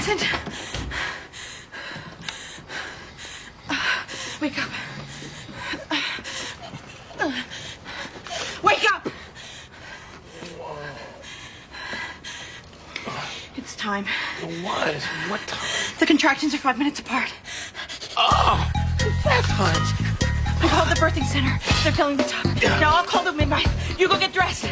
Vincent? Wake up. Wake up! It's time. What? What time? The contractions are 5 minutes apart. Oh, that time. I called the birthing center. They're filling the tub. Now I'll call the midwife. You go get dressed.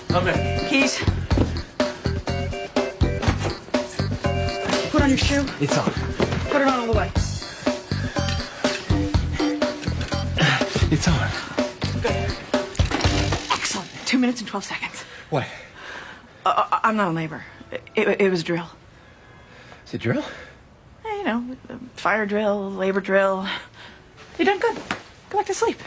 Come in. Keys. Put on your shoe. It's on. Put it on all the way. It's on. Good. Excellent. 2 minutes and 12 seconds. What? I'm not in labor. It was a drill. Is it drill? You know, fire drill, labor drill. You done good. Go back to sleep.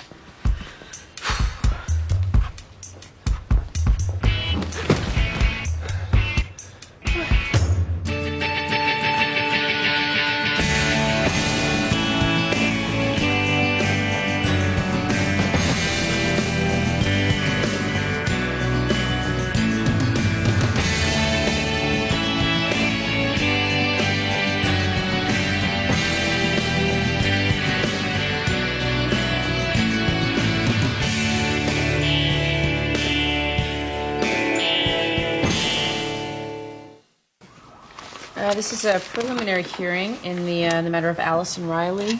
This is a preliminary hearing in the matter of Allison Riley.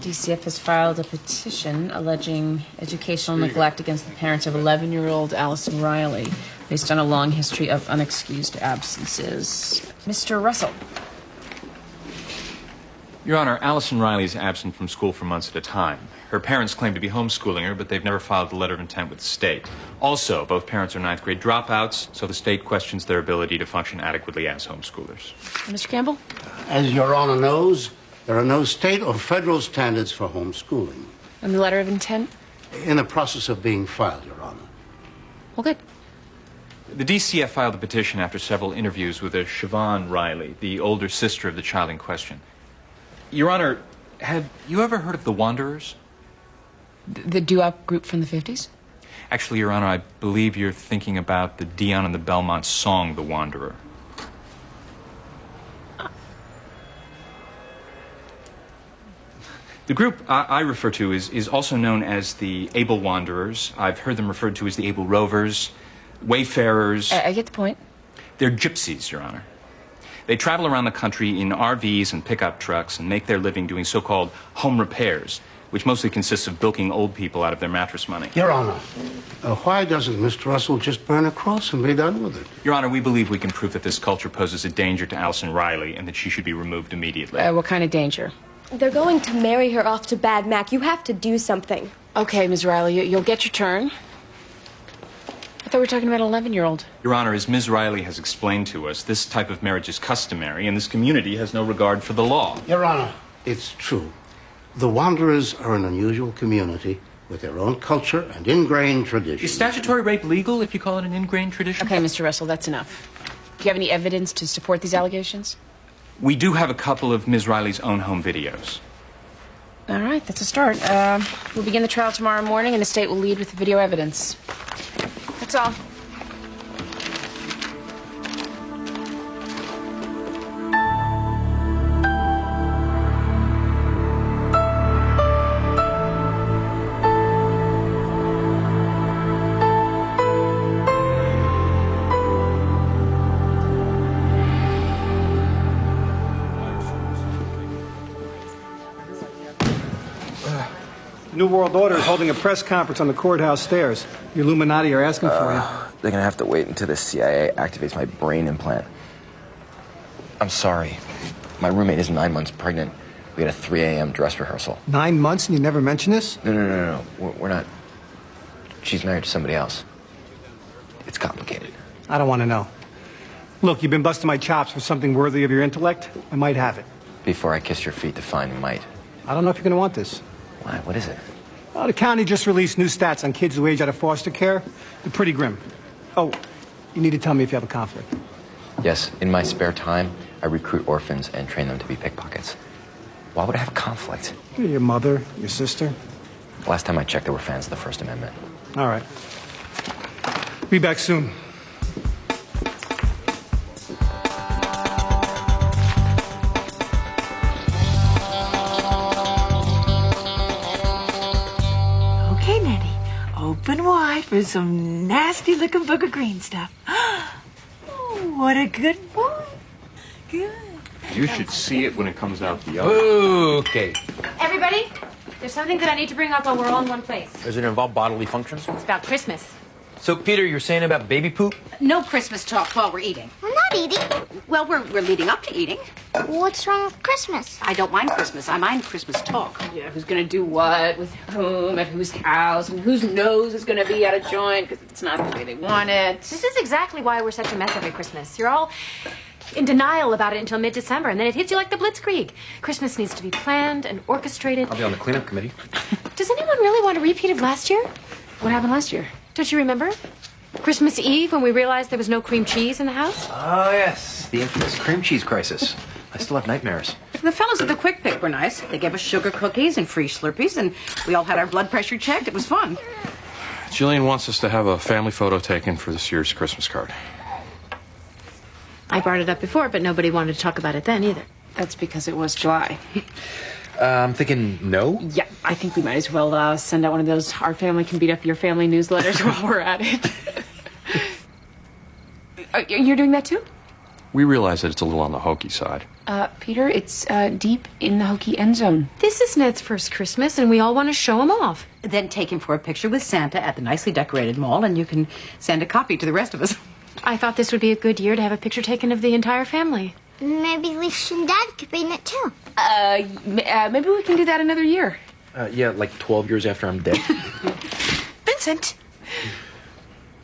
DCF has filed a petition alleging educational neglect against the parents of 11-year-old Allison Riley based on a long history of unexcused absences. Mr. Russell. Your Honor, Allison Riley is absent from school for months at a time. Her parents claim to be homeschooling her, but they've never filed a letter of intent with the state. Also, both parents are ninth-grade dropouts, so the state questions their ability to function adequately as homeschoolers. Mr. Campbell? As Your Honor knows, there are no state or federal standards for homeschooling. And the letter of intent? In the process of being filed, Your Honor. Well, good. The DCF filed a petition after several interviews with a Siobhan Riley, the older sister of the child in question. Your Honor, have you ever heard of the Wanderers? The doo-wop group from the 50s? Actually, Your Honor, I believe you're thinking about the Dion and the Belmont song, The Wanderer. The group I refer to is also known as the Able Wanderers. I've heard them referred to as the Able Rovers, Wayfarers. I get the point. They're gypsies, Your Honor. They travel around the country in RVs and pickup trucks and make their living doing so-called home repairs, which mostly consists of bilking old people out of their mattress money. Your Honor, why doesn't Mr. Russell just burn a cross and be done with it? Your Honor, we believe we can prove that this culture poses a danger to Allison Riley and that she should be removed immediately. What kind of danger? They're going to marry her off to Bad Mac. You have to do something. Okay, Ms. Riley, you'll get your turn. I thought we were talking about an 11-year-old. Your Honor, as Ms. Riley has explained to us, this type of marriage is customary, and this community has no regard for the law. Your Honor, it's true. The Wanderers are an unusual community with their own culture and ingrained tradition. Is statutory rape legal if you call it an ingrained tradition? Okay, Mr. Russell, that's enough. Do you have any evidence to support these allegations? We do have a couple of Ms. Riley's own home videos. All right, that's a start. We'll begin the trial tomorrow morning, and the state will lead with the video evidence. That's all. New World Order is holding a press conference on the courthouse stairs. The Illuminati are asking for you. They're gonna have to wait until the CIA activates my brain implant. I'm sorry. My roommate is 9 months pregnant. We had a 3 a.m. dress rehearsal. 9 months and you never mention this? No. We're not. She's married to somebody else. It's complicated. I don't want to know. Look, you've been busting my chops for something worthy of your intellect. I might have it. Before I kiss your feet, define might. I don't know if you're going to want this. Why? What is it? Well, the county just released new stats on kids who age out of foster care. They're pretty grim. Oh, You need to tell me if you have a conflict. Yes, in my spare time, I recruit orphans and train them to be pickpockets. Why would I have conflict? Your mother, your sister. Last time I checked, they were fans of the First Amendment. All right. Be back soon. Okay, Nettie. Open wide for some nasty-looking book of green stuff. Oh, what a good boy. Good. You should see it when it comes out the other. Okay. Everybody, there's something that I need to bring up while we're all in one place. Does it involve bodily functions? It's about Christmas. So, Peter, you're saying about baby poop? No Christmas talk while we're eating. I'm not eating. Well, we're leading up to eating. What's wrong with Christmas? I don't mind Christmas. I mind Christmas talk. Yeah, who's gonna do what, with whom, at whose house, and whose nose is gonna be out of joint because it's not the way they want it. This is exactly why we're such a mess every Christmas. You're all in denial about it until mid-December, and then it hits you like the blitzkrieg. Christmas needs to be planned and orchestrated. I'll be on the cleanup committee. Does anyone really want a repeat of last year? What happened last year? Don't you remember? Christmas Eve, when we realized there was no cream cheese in the house? Oh, yes. The infamous cream cheese crisis. I still have nightmares. The fellows at the Quick Pick were nice. They gave us sugar cookies and free Slurpees, and we all had our blood pressure checked. It was fun. Jillian wants us to have a family photo taken for this year's Christmas card. I brought it up before, but nobody wanted to talk about it then either. That's because it was July. I'm thinking no. Yeah, I think we might as well send out one of those "Our Family Can Beat Up Your Family" newsletters while we're at it. You're doing that too? We realize that it's a little on the hokey side. Peter, it's deep in the hokey end zone. This is Ned's first Christmas, and we all want to show him off. Then take him for a picture with Santa at the nicely decorated mall, and you can send a copy to the rest of us. I thought this would be a good year to have a picture taken of the entire family. Maybe Lisa and Dad could be in it too. Maybe we can do that another year. Yeah, like 12 years after I'm dead. Vincent,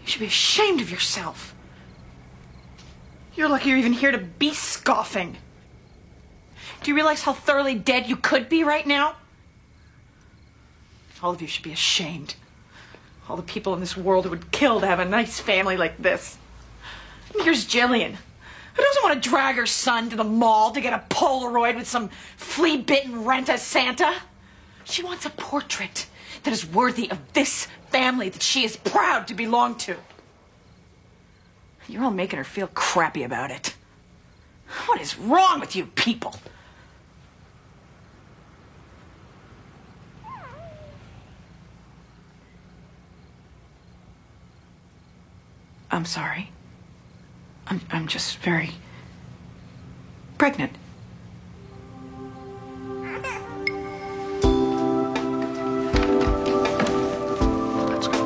you should be ashamed of yourself. You're lucky you're even here to be scoffing. Do you realize how thoroughly dead you could be right now? All of you should be ashamed. All the people in this world who would kill to have a nice family like this. And here's Jillian, who doesn't want to drag her son to the mall to get a Polaroid with some flea-bitten rent-a-Santa. She wants a portrait that is worthy of this family that she is proud to belong to. You're all making her feel crappy about it. What is wrong with you people? I'm sorry. I'm just very pregnant. Let's go.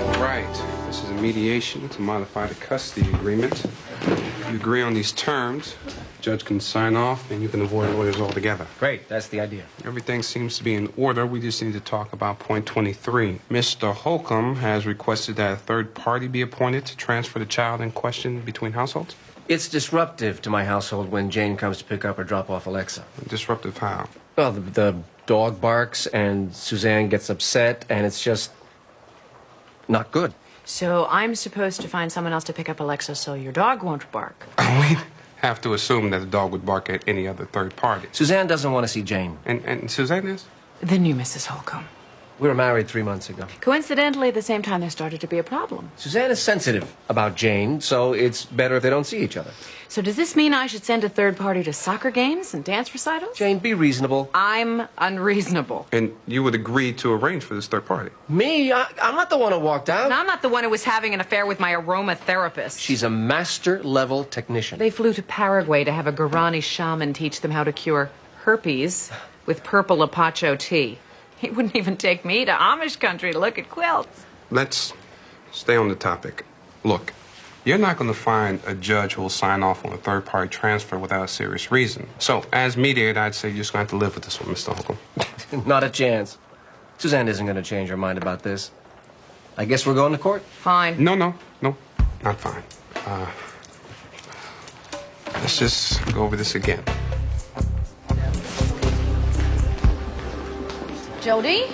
All right. This is a mediation to modify the custody agreement. If you agree on these terms, the judge can sign off and you can avoid lawyers altogether. Great, that's the idea. Everything seems to be in order. We just need to talk about point 23. Mr. Holcomb has requested that a third party be appointed to transfer the child in question between households. It's disruptive to my household when Jane comes to pick up or drop off Alexa. Disruptive how? Well, the dog barks and Suzanne gets upset, and it's just not good. So I'm supposed to find someone else to pick up Alexa so your dog won't bark. We have to assume that the dog would bark at any other third party. Suzanne doesn't want to see Jane. And Suzanne is? The new Mrs. Holcomb. We were married 3 months ago. Coincidentally, at the same time, there started to be a problem. Suzanne is sensitive about Jane, so it's better if they don't see each other. So does this mean I should send a third party to soccer games and dance recitals? Jane, be reasonable. I'm unreasonable. And you would agree to arrange for this third party? Me? I'm not the one who walked out. And I'm not the one who was having an affair with my aromatherapist. She's a master-level technician. They flew to Paraguay to have a Guarani shaman teach them how to cure herpes with purple apacho tea. He wouldn't even take me to Amish country to look at quilts. Let's stay on the topic. Look, you're not going to find a judge who will sign off on a third-party transfer without a serious reason. So, as mediator, I'd say you're just going to have to live with this one, Mr. Holcomb. Not a chance. Suzanne isn't going to change her mind about this. I guess we're going to court? Fine. No, not fine. Let's just go over this again. Jody?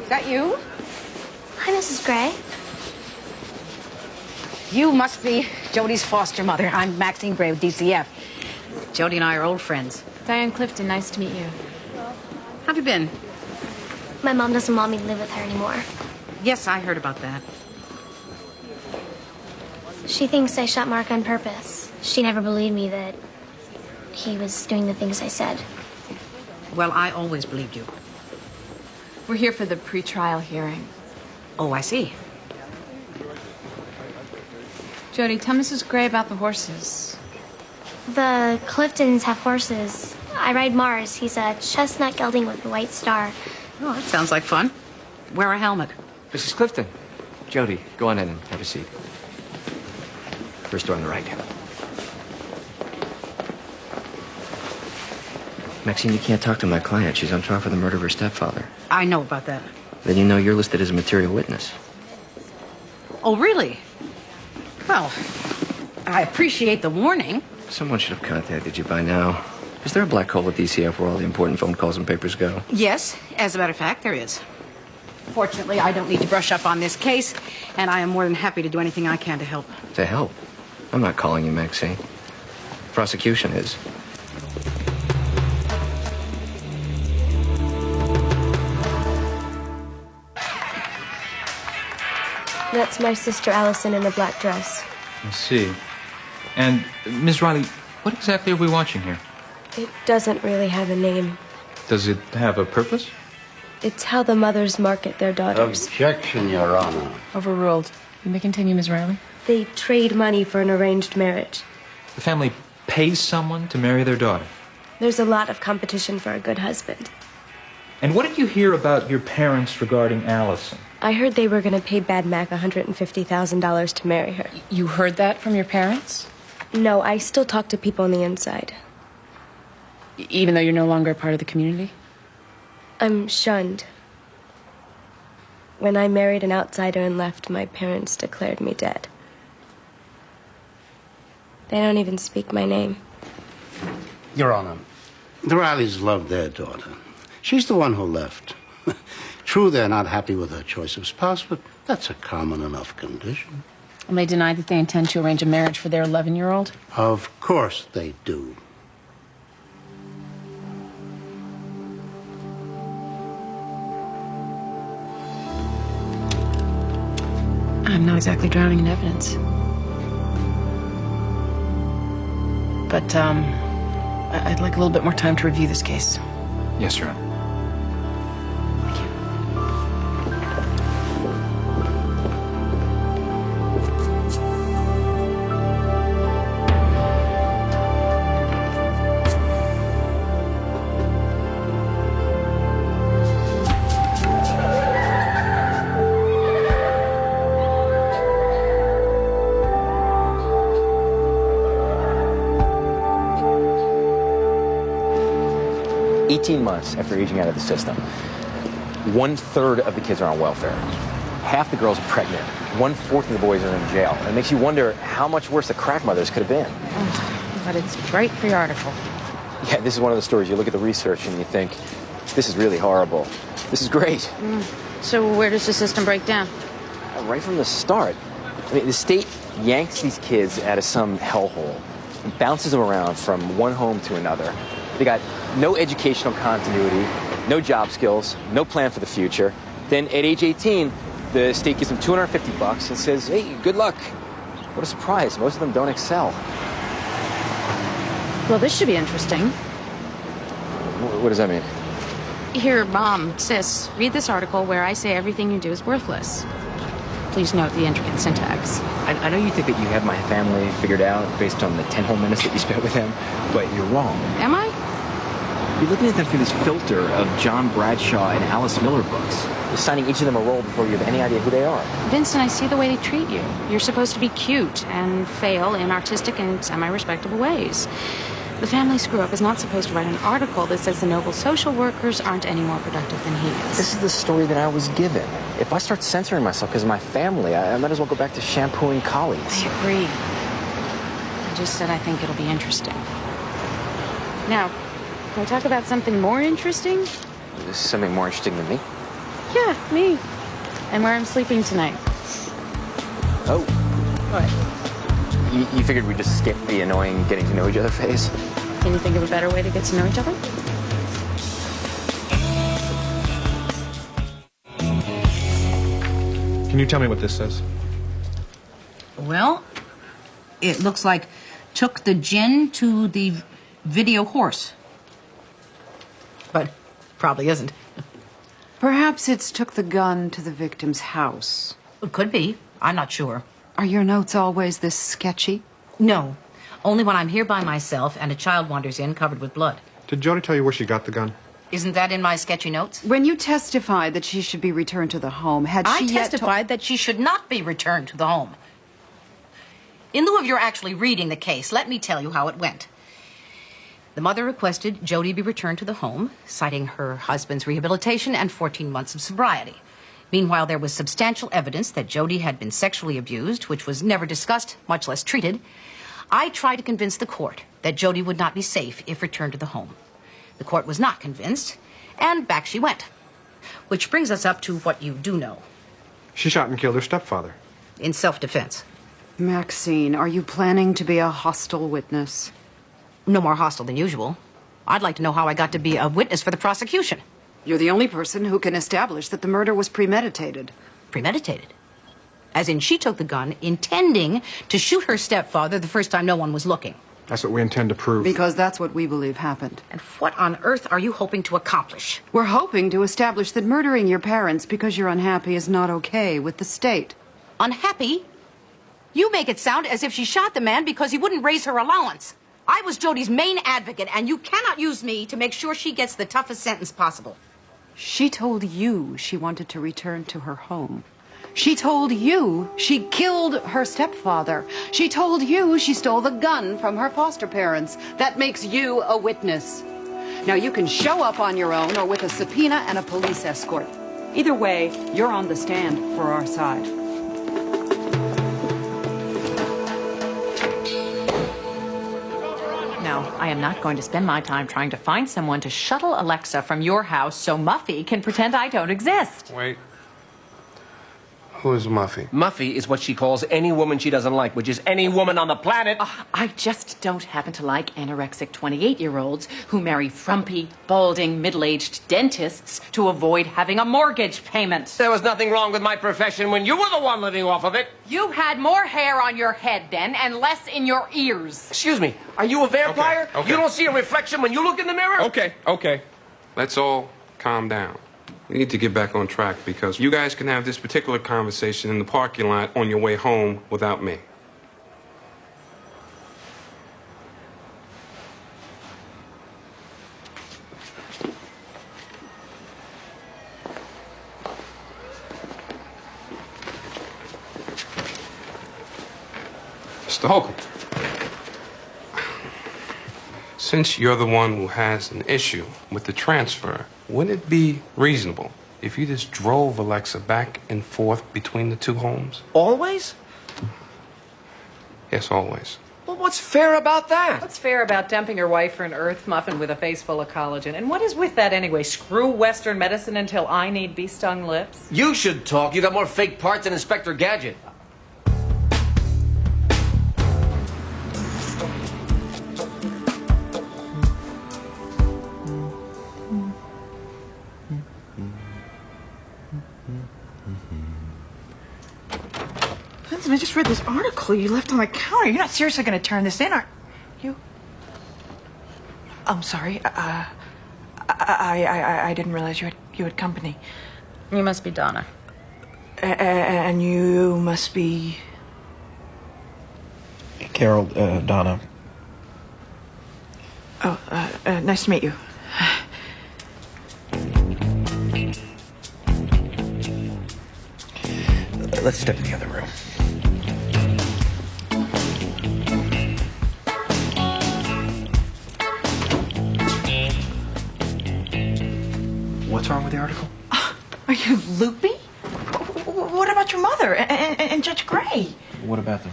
Is that you? Hi, Mrs. Gray. You must be Jody's foster mother. I'm Maxine Gray with DCF. Jody and I are old friends. Diane Clifton, nice to meet you. How've you been? My mom doesn't want me to live with her anymore. Yes, I heard about that. She thinks I shot Mark on purpose. She never believed me that he was doing the things I said. Well, I always believed you. We're here for the pre-trial hearing. Oh, I see. Jody, tell Mrs. Gray about the horses. The Cliftons have horses. I ride Mars. He's a chestnut gelding with a white star. Oh, that sounds like fun. Wear a helmet. Mrs. Clifton. Jody, go on in and have a seat. First door on the right. Maxine, you can't talk to my client. She's on trial for the murder of her stepfather. I know about that. Then you know you're listed as a material witness. Oh, really? Well, I appreciate the warning. Someone should have contacted you by now. Is there a black hole at DCF where all the important phone calls and papers go? Yes, as a matter of fact, there is. Fortunately, I don't need to brush up on this case, and I am more than happy to do anything I can to help. To help? I'm not calling you, Maxine. Prosecution is. That's my sister Allison in the black dress. I see. And, Ms. Riley, what exactly are we watching here? It doesn't really have a name. Does it have a purpose? It's how the mothers market their daughters. Objection, Your Honor. Overruled. You may continue, Ms. Riley. They trade money for an arranged marriage. The family pays someone to marry their daughter. There's a lot of competition for a good husband. And what did you hear about your parents regarding Allison? I heard they were going to pay Bad Mac $150,000 to marry her. You heard that from your parents? No, I still talk to people on the inside. Even though you're no longer a part of the community? I'm shunned. When I married an outsider and left, my parents declared me dead. They don't even speak my name. Your Honor, the Rileys love their daughter. She's the one who left. True, they're not happy with her choice of spouse, but that's a common enough condition. And they denied that they intend to arrange a marriage for their 11-year-old? Of course they do. I'm not exactly drowning in evidence. But, I'd like a little bit more time to review this case. Yes, Your Honor. 18 months after aging out of the system, 1/3 of the kids are on welfare. Half the girls are pregnant. 1/4 of the boys are in jail. It makes you wonder how much worse the crack mothers could have been. But it's great for your article. Yeah, this is one of the stories. You look at the research and you think, this is really horrible. This is great. So where does the system break down? Right from the start. I mean, the state yanks these kids out of some hellhole and bounces them around from one home to another. They got no educational continuity, no job skills, no plan for the future. Then at age 18, the state gives them $250 and says, hey, good luck. What a surprise. Most of them don't excel. Well, this should be interesting. What does that mean? Here, Mom, Sis, read this article where I say everything you do is worthless. Please note the intricate syntax. I know you think that you have my family figured out based on the 10 whole minutes that you spent with them, but you're wrong. Am I? You're looking at them through this filter of John Bradshaw and Alice Miller books. You're signing each of them a role before you have any idea who they are. Vincent, I see the way they treat you. You're supposed to be cute and fail in artistic and semi-respectable ways. The family screw-up is not supposed to write an article that says the noble social workers aren't any more productive than he is. This is the story that I was given. If I start censoring myself because of my family, I might as well go back to shampooing colleagues. I agree. just said I think it'll be interesting. Now, can we talk about something more interesting? Is something more interesting than me? Yeah, me. And where I'm sleeping tonight. Oh. What? You figured we'd just skip the annoying getting to know each other phase? Can you think of a better way to get to know each other? Can you tell me what this says? Well, it looks like took the gin to the video horse. But probably isn't. Perhaps it's took the gun to the victim's house. It could be. I'm not sure. Are your notes always this sketchy? No. Only when I'm here by myself and a child wanders in covered with blood. Did Jody tell you where she got the gun? Isn't that in my sketchy notes? When you testified that she should be returned to the home, had she I yet testified that she should not be returned to the home. In lieu of your actually reading the case, let me tell you how it went. The mother requested Jody be returned to the home, citing her husband's rehabilitation and 14 months of sobriety. Meanwhile, there was substantial evidence that Jody had been sexually abused, which was never discussed, much less treated. I tried to convince the court that Jody would not be safe if returned to the home. The court was not convinced, and back she went. Which brings us up to what you do know. She shot and killed her stepfather. In self-defense. Maxine, are you planning to be a hostile witness? No more hostile than usual. I'd like to know how I got to be a witness for the prosecution. You're the only person who can establish that the murder was premeditated. Premeditated? As in she took the gun intending to shoot her stepfather the first time no one was looking. That's what we intend to prove. Because that's what we believe happened. And what on earth are you hoping to accomplish? We're hoping to establish that murdering your parents because you're unhappy is not okay with the state. Unhappy? You make it sound as if she shot the man because he wouldn't raise her allowance. I was Jody's main advocate, and you cannot use me to make sure she gets the toughest sentence possible. She told you she wanted to return to her home. She told you she killed her stepfather. She told you she stole the gun from her foster parents. That makes you a witness. Now, you can show up on your own or with a subpoena and a police escort. Either way, you're on the stand for our side. No, I am not going to spend my time trying to find someone to shuttle Alexa from your house so Muffy can pretend I don't exist. Wait. Who is Muffy? Muffy is what she calls any woman she doesn't like, which is any woman on the planet. I just don't happen to like anorexic 28-year-olds who marry frumpy, balding, middle-aged dentists to avoid having a mortgage payment. There was nothing wrong with my profession when you were the one living off of it. You had more hair on your head then and less in your ears. Excuse me, are you a vampire? Okay. You don't see a reflection when you look in the mirror? Okay. Let's all calm down. We need to get back on track because you guys can have this particular conversation in the parking lot on your way home without me. Mr. Holcomb, since you're the one who has an issue with the transfer, wouldn't it be reasonable if you just drove Alexa back and forth between the two homes? Always? Yes, always. Well, what's fair about that? What's fair about dumping your wife for an earth muffin with a face full of collagen? And what is with that anyway? Screw Western medicine until I need bee-stung lips? You should talk. You got more fake parts than Inspector Gadget. Vincent, I just read this article you left on the counter. You're not seriously going to turn this in, are you? I'm sorry. I didn't realize you had company. You must be Donna. And you must be... Carol, Donna. Oh, nice to meet you. Let's step in the other room. What's wrong with the article? Are you loopy? What about your mother and Judge Gray? What about them?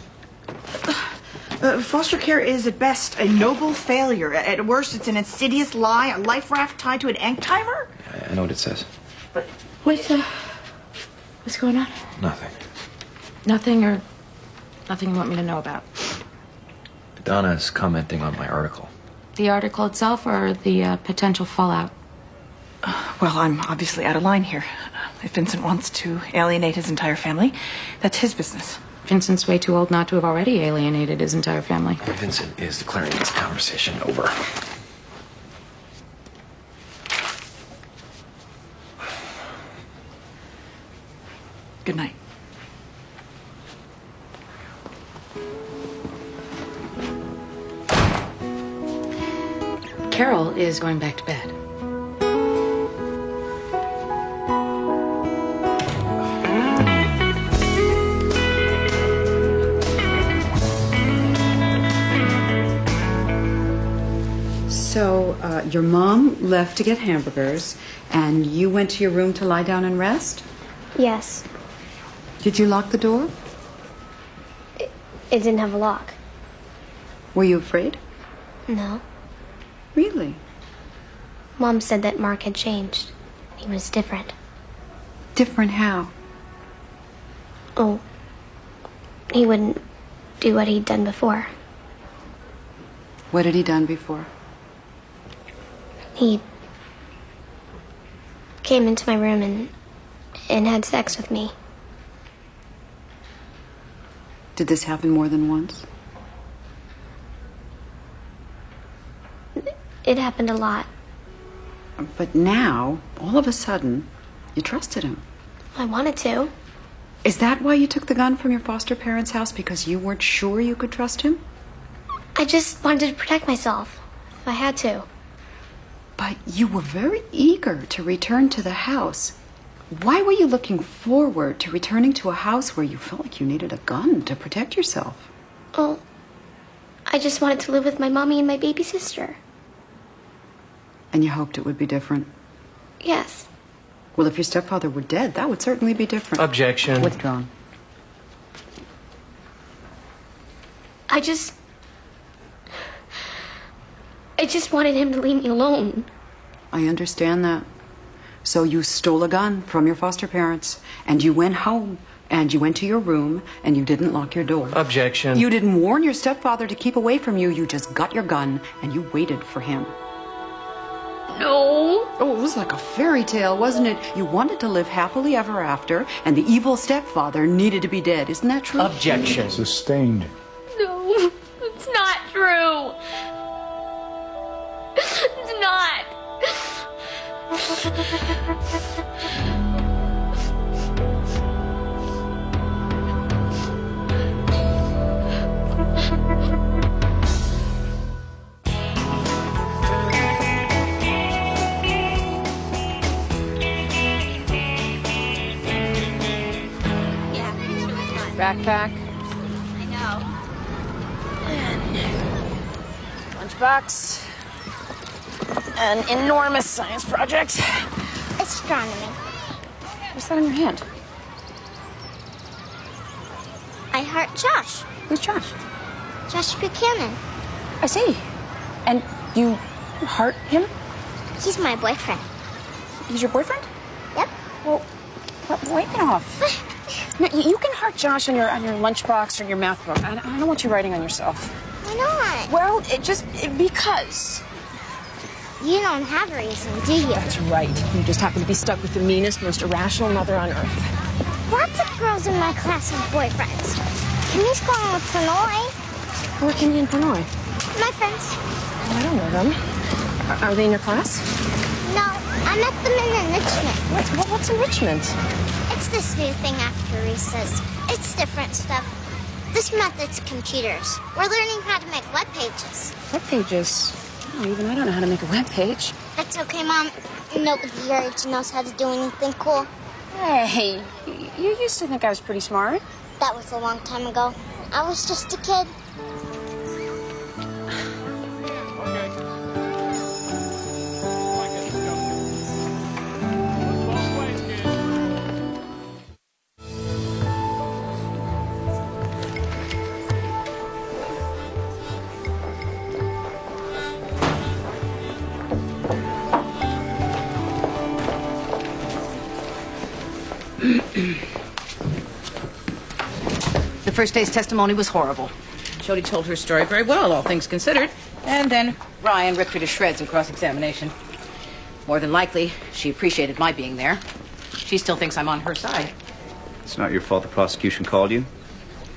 Foster care is at best a noble failure. At worst, it's an insidious lie, a life raft tied to an ink timer. I know what it says. But What's going on? Nothing. Nothing or nothing you want me to know about? Donna's commenting on my article. The article itself or the potential fallout? Well, I'm obviously out of line here. If Vincent wants to alienate his entire family, that's his business. Vincent's way too old not to have already alienated his entire family. Vincent is declaring this conversation over. Good night. Carol is going back to bed. So, your mom left to get hamburgers, and you went to your room to lie down and rest? Yes. Did you lock the door? It didn't have a lock. Were you afraid? No. Really? Mom said that Mark had changed. He was different. Different how? Oh, he wouldn't do what he'd done before. What had he done before? He came into my room and had sex with me. Did this happen more than once? It happened a lot. But now, all of a sudden, you trusted him. I wanted to. Is that why you took the gun from your foster parents' house? Because you weren't sure you could trust him? I just wanted to protect myself, if I had to. But you were very eager to return to the house. Why were you looking forward to returning to a house where you felt like you needed a gun to protect yourself? Oh, I just wanted to live with my mommy and my baby sister. And you hoped it would be different? Yes. Well, if your stepfather were dead, that would certainly be different. Objection. Withdrawn. I just wanted him to leave me alone. I understand that. So you stole a gun from your foster parents, and you went home, and you went to your room, and you didn't lock your door. Objection. You didn't warn your stepfather to keep away from you. You just got your gun, and you waited for him. No. Oh, it was like a fairy tale, wasn't it? You wanted to live happily ever after, and the evil stepfather needed to be dead. Isn't that true? Objection. Sustained. No, it's not true. It's not. Backpack. I know. Lunchbox. An enormous science project. Astronomy. What's that on your hand? I heart Josh. Who's Josh? Josh Buchanan. I see. And you heart him? He's my boyfriend. He's your boyfriend? Yep. Well, wipe it off. No, you can heart Josh on your lunchbox or your math book. I don't want you writing on yourself. Why not? Well, because. You don't have a reason, do you? That's right. You just happen to be stuck with the meanest, most irrational mother on earth. Lots of girls in my class have boyfriends. Kimmy's going with Prannoy. Who are Kimmy and Prannoy? My friends. Oh, I don't know them. Are they in your class? No, I met them in enrichment. What's enrichment? It's this new thing after recess. It's different stuff. This method's computers. We're learning how to make web pages. Web pages? Oh, even I don't know how to make a web page. That's okay, Mom. Nobody your age knows how to do anything cool. Hey, you used to think I was pretty smart. That was a long time ago. I was just a kid. first day's testimony was horrible. Jody told her story very well, all things considered. And then Ryan ripped her to shreds in cross-examination. More than likely, she appreciated my being there. She still thinks I'm on her side. It's not your fault the prosecution called you.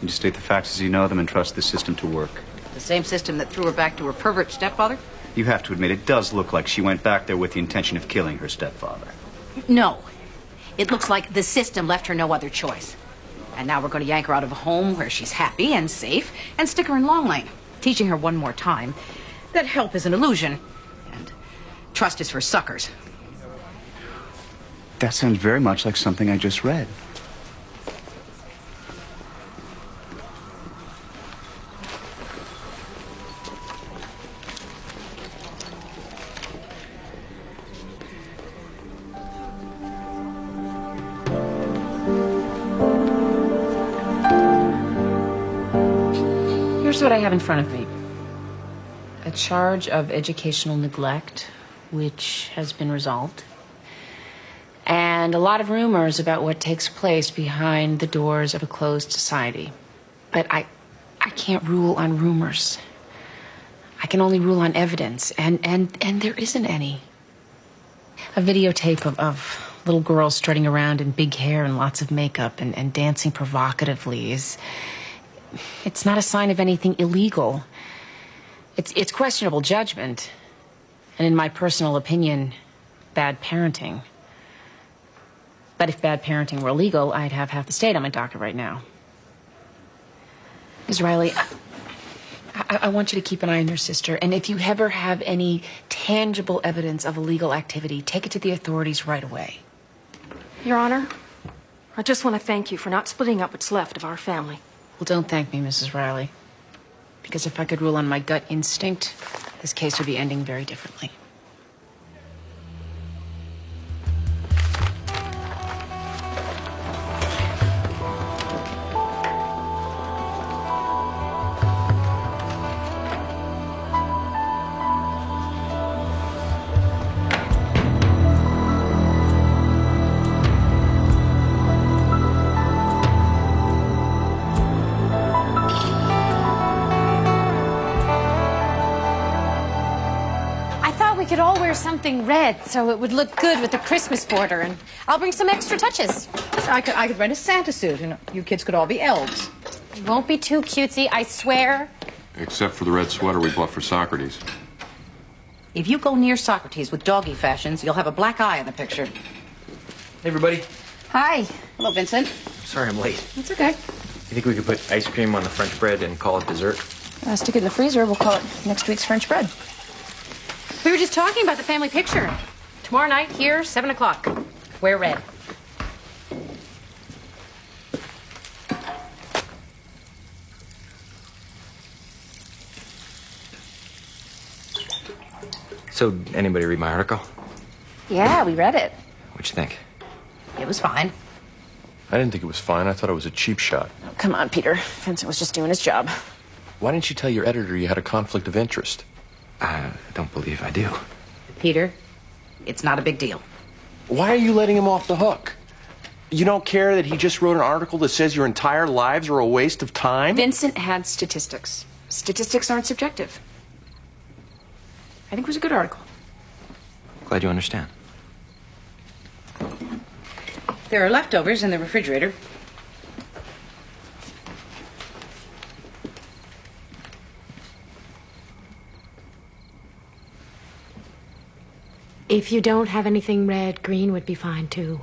You just state the facts as you know them and trust the system to work. The same system that threw her back to her pervert stepfather? You have to admit, it does look like she went back there with the intention of killing her stepfather. No. It looks like the system left her no other choice. And now we're going to yank her out of a home where she's happy and safe and stick her in Long Lane, teaching her one more time that help is an illusion and trust is for suckers. That sounds very much like something I just read. Here's what I have in front of me. A charge of educational neglect, which has been resolved. And a lot of rumors about what takes place behind the doors of a closed society. But I can't rule on rumors. I can only rule on evidence, and there isn't any. A videotape of little girls strutting around in big hair and lots of makeup and dancing provocatively it's not a sign of anything illegal. It's questionable judgment, and in my personal opinion, bad parenting. But if bad parenting were illegal, I'd have half the state on my docket right now. Ms. Riley, I want you to keep an eye on your sister, and if you ever have any tangible evidence of illegal activity, take it to the authorities right away. Your Honor, I just want to thank you for not splitting up what's left of our family. Well, don't thank me, Mrs. Riley. Because if I could rule on my gut instinct, this case would be ending very differently. We could all wear something red so it would look good with the Christmas border, and I'll bring some extra touches. I could rent a Santa suit, and you kids could all be elves. It won't be too cutesy, I swear. Except for the red sweater we bought for Socrates. If you go near Socrates with doggy fashions, you'll have a black eye in the picture. Hey, everybody. Hi. Hello, Vincent. Sorry I'm late. It's okay. You think we could put ice cream on the French bread and call it dessert? Stick it in the freezer. We'll call it next week's French bread. We were just talking about the family picture. Tomorrow night here, 7 o'clock. Wear red. So, anybody read my article? Yeah, we read it. What'd you think? It was fine. I didn't think it was fine. I thought it was a cheap shot. Oh, come on, Peter. Vincent was just doing his job. Why didn't you tell your editor you had a conflict of interest? I don't believe I do. Peter, it's not a big deal. Why are you letting him off the hook? You don't care that he just wrote an article that says your entire lives are a waste of time? Vincent had statistics. Statistics aren't subjective. I think it was a good article. Glad you understand. There are leftovers in the refrigerator. If you don't have anything red, green would be fine, too.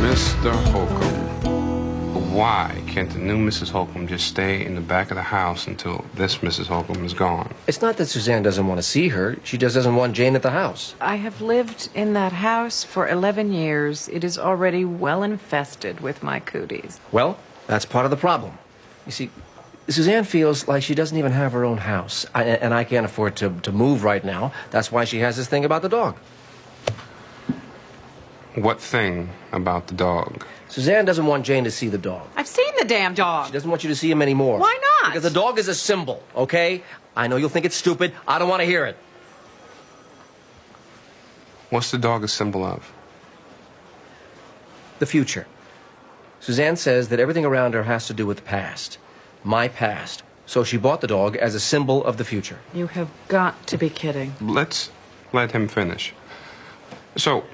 Mr. Holcomb, why can't the new Mrs. Holcomb just stay in the back of the house until this Mrs. Holcomb is gone? It's not that Suzanne doesn't want to see her. She just doesn't want Jane at the house. I have lived in that house for 11 years. It is already well infested with my cooties. Well, that's part of the problem. You see, Suzanne feels like she doesn't even have her own house. And I can't afford to move right now. That's why she has this thing about the dog. What thing about the dog? Suzanne doesn't want Jane to see the dog. I've seen the damn dog. She doesn't want you to see him anymore. Why not? Because the dog is a symbol, okay? I know you'll think it's stupid. I don't want to hear it. What's the dog a symbol of? The future. Suzanne says that everything around her has to do with the past. My past. So she bought the dog as a symbol of the future. You have got to be kidding. Let's let him finish. So,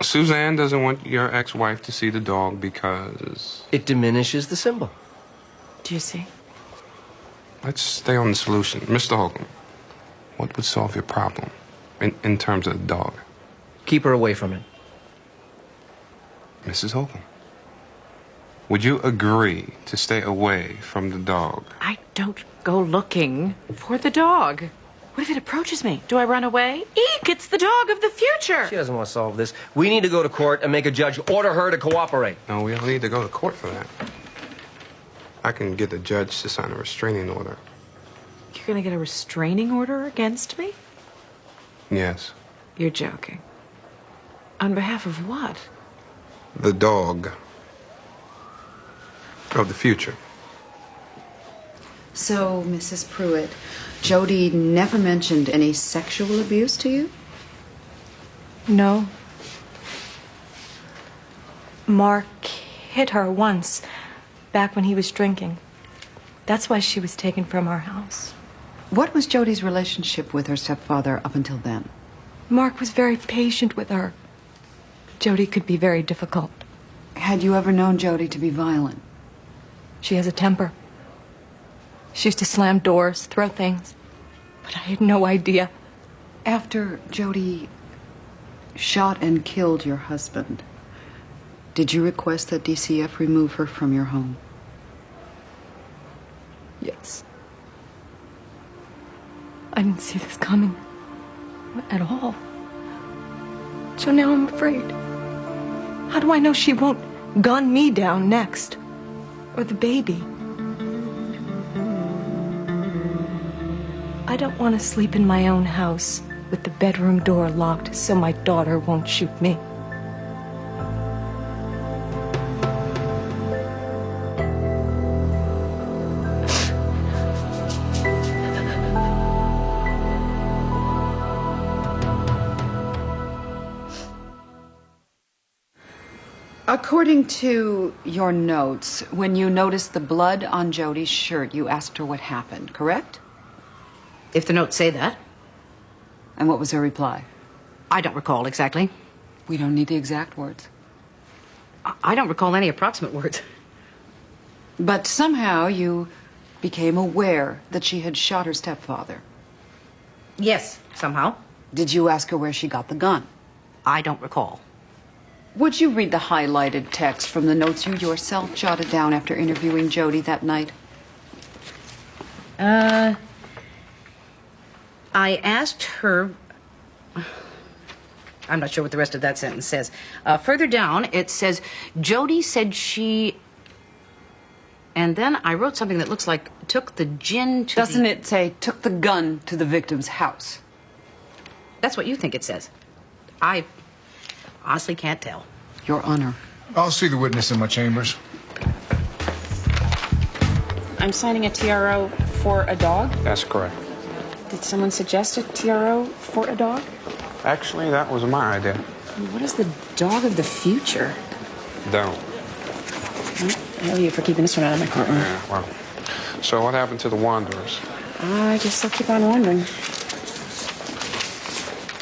Suzanne doesn't want your ex-wife to see the dog because... It diminishes the symbol. Do you see? Let's stay on the solution. Mr. Holcomb, what would solve your problem in terms of the dog? Keep her away from it. Mrs. Holcomb, would you agree to stay away from the dog? I don't go looking for the dog. What if it approaches me? Do I run away? Eek, it's the dog of the future. She doesn't want to solve this. We need to go to court and make a judge order her to cooperate. No, we don't need to go to court for that. I can get the judge to sign a restraining order. You're going to get a restraining order against me? Yes. You're joking. On behalf of what? The dog of the future. So, Mrs. Pruitt, Jody never mentioned any sexual abuse to you? No. Mark hit her once, back when he was drinking. That's why she was taken from our house. What was Jody's relationship with her stepfather up until then? Mark was very patient with her. Jody could be very difficult. Had you ever known Jody to be violent? She has a temper. She used to slam doors, throw things. But I had no idea. After Jody shot and killed your husband, did you request that DCF remove her from your home? Yes. I didn't see this coming at all. So now I'm afraid. How do I know she won't gun me down next? Or the baby? I don't want to sleep in my own house with the bedroom door locked so my daughter won't shoot me. According to your notes, when you noticed the blood on Jody's shirt, you asked her what happened, correct? If the notes say that. And what was her reply? I don't recall exactly. We don't need the exact words. I don't recall any approximate words. But somehow you became aware that she had shot her stepfather. Yes, somehow. Did you ask her where she got the gun? I don't recall. Would you read the highlighted text from the notes you yourself jotted down after interviewing Jody that night? I asked her... I'm not sure what the rest of that sentence says. Further down, it says, Jody said she... And then I wrote something that looks like took the gin to Doesn't it say took the gun to the victim's house? That's what you think it says. I honestly can't tell. Your Honor. I'll see the witness in my chambers. I'm signing a TRO for a dog. That's correct. Did someone suggest a TRO for a dog? Actually, that was my idea. What is the dog of the future? Don't. I owe you for keeping this one out of my courtroom. Yeah, well. So what happened to the Wanderers? I guess I'll keep on wondering.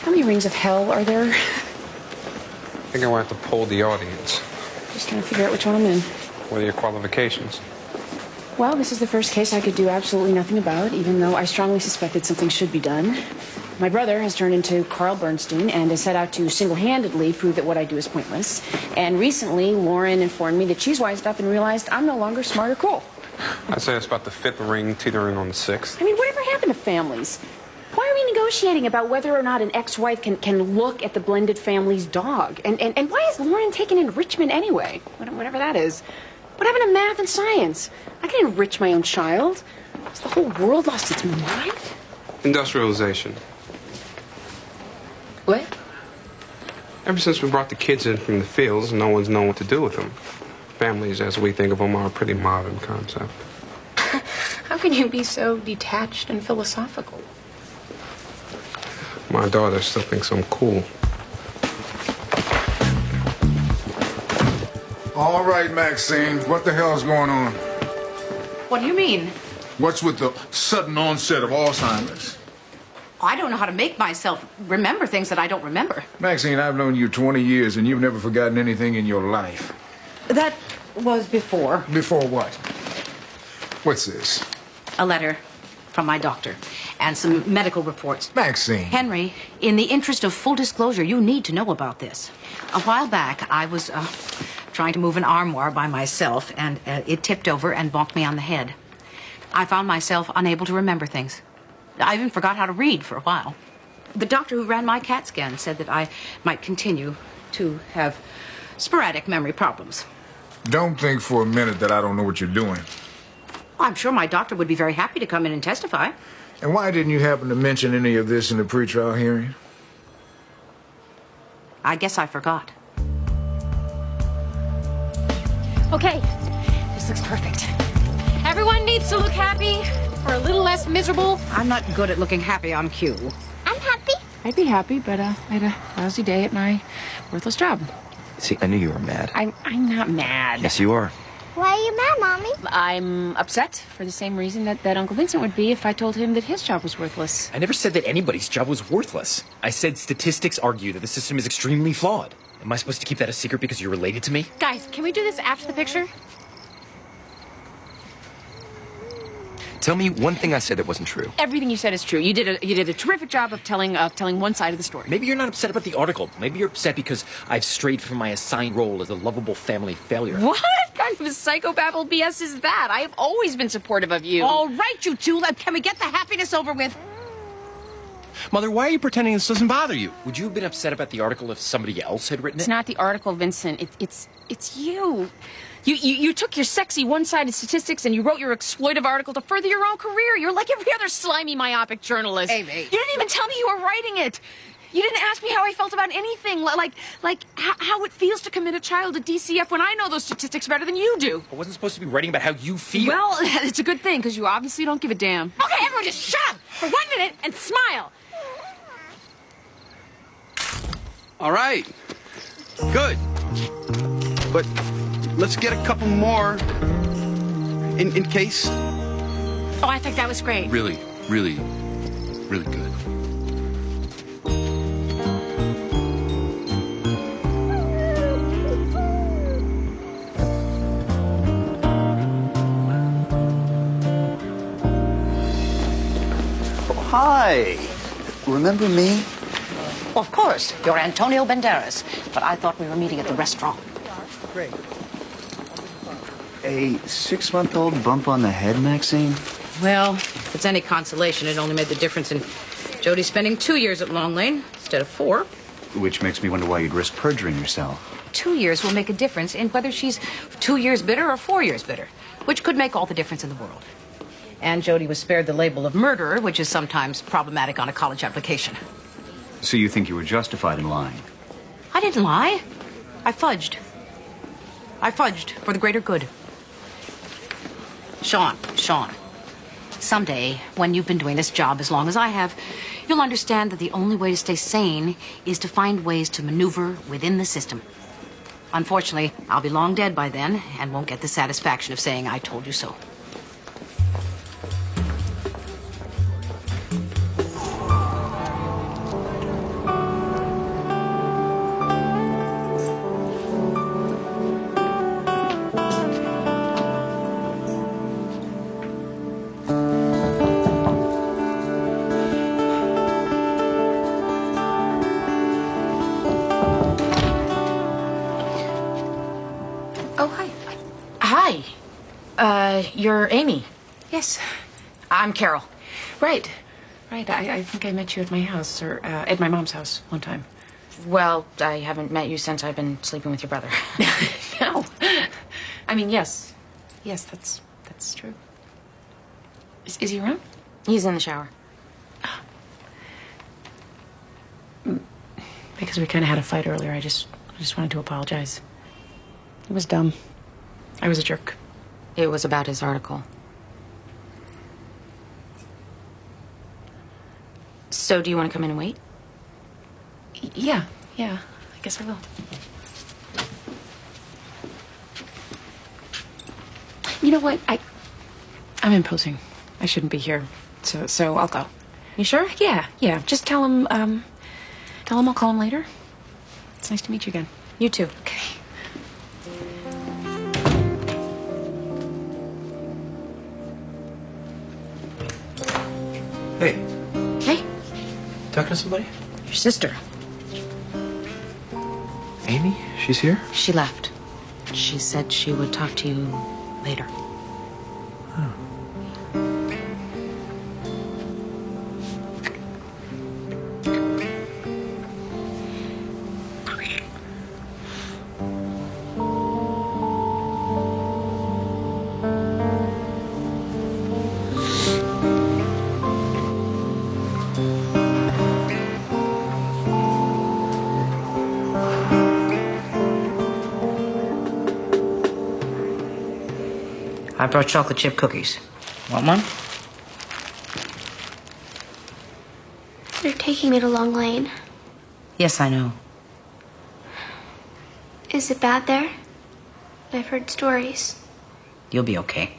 How many rings of hell are there? I think I want to poll the audience. Just trying to figure out which one I'm in. What are your qualifications? Well, this is the first case I could do absolutely nothing about, even though I strongly suspected something should be done. My brother has turned into Carl Bernstein and has set out to single-handedly prove that what I do is pointless. And recently, Lauren informed me that she's wised up and realized I'm no longer smart or cool. I'd say it's about the fifth ring, teetering on the sixth. I mean, whatever happened to families? Why are we negotiating about whether or not an ex-wife can look at the blended family's dog? And why is Lauren taking enrichment anyway? Whatever that is. What happened to math and science? I can enrich my own child. Has the whole world lost its mind? Industrialization. What? Ever since we brought the kids in from the fields, no one's known what to do with them. Families, as we think of them, are a pretty modern concept. How can you be so detached and philosophical? My daughter still thinks I'm cool. All right, Maxine. What the hell's going on? What do you mean? What's with the sudden onset of Alzheimer's? I don't know how to make myself remember things that I don't remember. Maxine, I've known you 20 years and you've never forgotten anything in your life. That was before. Before what? What's this? A letter from my doctor and some medical reports. Maxine. Henry, in the interest of full disclosure, you need to know about this. A while back, I was trying to move an armoire by myself, and it tipped over and bonked me on the head. I found myself unable to remember things. I even forgot how to read for a while. The doctor who ran my CAT scan said that I might continue to have sporadic memory problems. Don't think for a minute that I don't know what you're doing. I'm sure my doctor would be very happy to come in and testify. And why didn't you happen to mention any of this in the pretrial hearing? I guess I forgot. Okay, this looks perfect. Everyone needs to look happy or a little less miserable. I'm not good at looking happy on cue. I'm happy. I'd be happy, but I had a lousy day at my worthless job. See, I knew you were mad. I'm not mad. Yes, you are. Why are you mad, Mommy? I'm upset for the same reason that Uncle Vincent would be if I told him that his job was worthless. I never said that anybody's job was worthless. I said statistics argue that the system is extremely flawed. Am I supposed to keep that a secret because you're related to me? Guys, can we do this after the picture? Tell me one thing I said that wasn't true. Everything you said is true. You did a terrific job of telling one side of the story. Maybe you're not upset about the article. Maybe you're upset because I've strayed from my assigned role as a lovable family failure. What kind of psychobabble BS is that? I have always been supportive of you. All right, you two. Can we get the happiness over with? Mother, why are you pretending this doesn't bother you? Would you have been upset about the article if somebody else had written it? It's not the article, Vincent. It's you. You took your sexy one-sided statistics and you wrote your exploitive article to further your own career. You're like every other slimy, myopic journalist. Amy. You didn't even tell me you were writing it. You didn't ask me how I felt about anything, like how it feels to commit a child to DCF when I know those statistics better than you do. I wasn't supposed to be writing about how you feel. Well, it's a good thing, because you obviously don't give a damn. Okay, everyone just shut up for 1 minute and smile. All right. Good. But let's get a couple more in case. Oh, I think that was great. Really, really, really good. Oh, hi. Remember me? Of course. You're Antonio Banderas. But I thought we were meeting at the restaurant. Great. A 6-month-old bump on the head, Maxine? Well, if it's any consolation, it only made the difference in Jody spending 2 years at Long Lane instead of 4. Which makes me wonder why you'd risk perjuring yourself. 2 years will make a difference in whether she's 2 years bitter or 4 years bitter, which could make all the difference in the world. And Jody was spared the label of murderer, which is sometimes problematic on a college application. So you think you were justified in lying? I didn't lie. I fudged. I fudged for the greater good. Sean, someday, when you've been doing this job as long as I have, you'll understand that the only way to stay sane is to find ways to maneuver within the system. Unfortunately, I'll be long dead by then and won't get the satisfaction of saying I told you so. You're Amy. Yes, I'm Carol. Right. I think I met you at my house, or at my mom's house one time. Well, I haven't met you since I've been sleeping with your brother. No. I mean, yes. Yes, that's true. Is he around? He's in the shower. Because we kind of had a fight earlier. I just wanted to apologize. It was dumb. I was a jerk. It was about his article. So, do you want to come in and wait? Yeah, I guess I will. You know what? I'm imposing. I shouldn't be here. So I'll go. You sure? Yeah. Just tell him I'll call him later. It's nice to meet you again. You too. Okay. Hey, Hey, talking to somebody? your sister. Amy? She's here? She left. She said she would talk to you later. I brought chocolate chip cookies. Want one? They're taking me to Long Lane. Yes, I know. Is it bad there? I've heard stories. You'll be okay.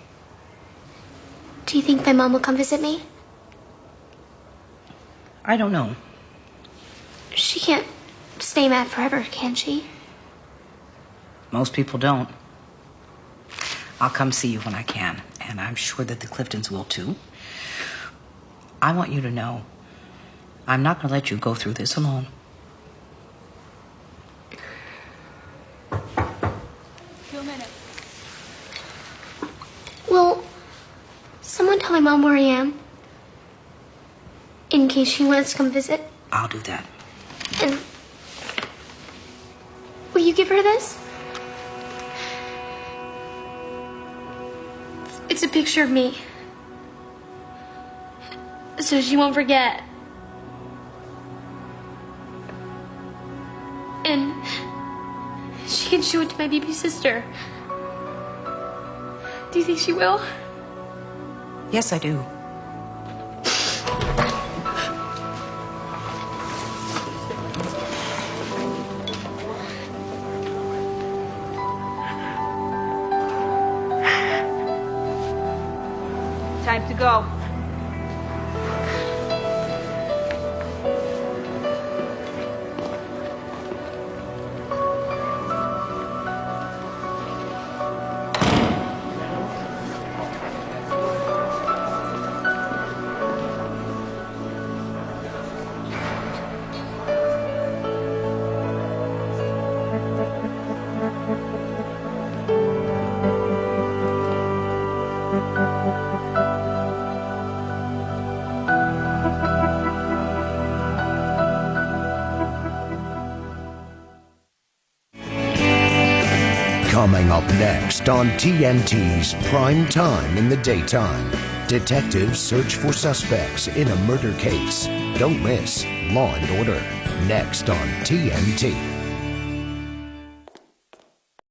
Do you think my mom will come visit me? I don't know. She can't stay mad forever, can she? Most people don't. I'll come see you when I can, and I'm sure that the Cliftons will too. I want you to know I'm not going to let you go through this alone. Will someone tell my mom where I am? In case she wants to come visit? I'll do that. And will you give her this? It's a picture of me. So she won't forget. And she can show it to my baby sister. Do you think she will? Yes, I do. Time to go. Coming up next on TNT's Prime Time in the Daytime, detectives search for suspects in a murder case. Don't miss Law and Order, next on TNT.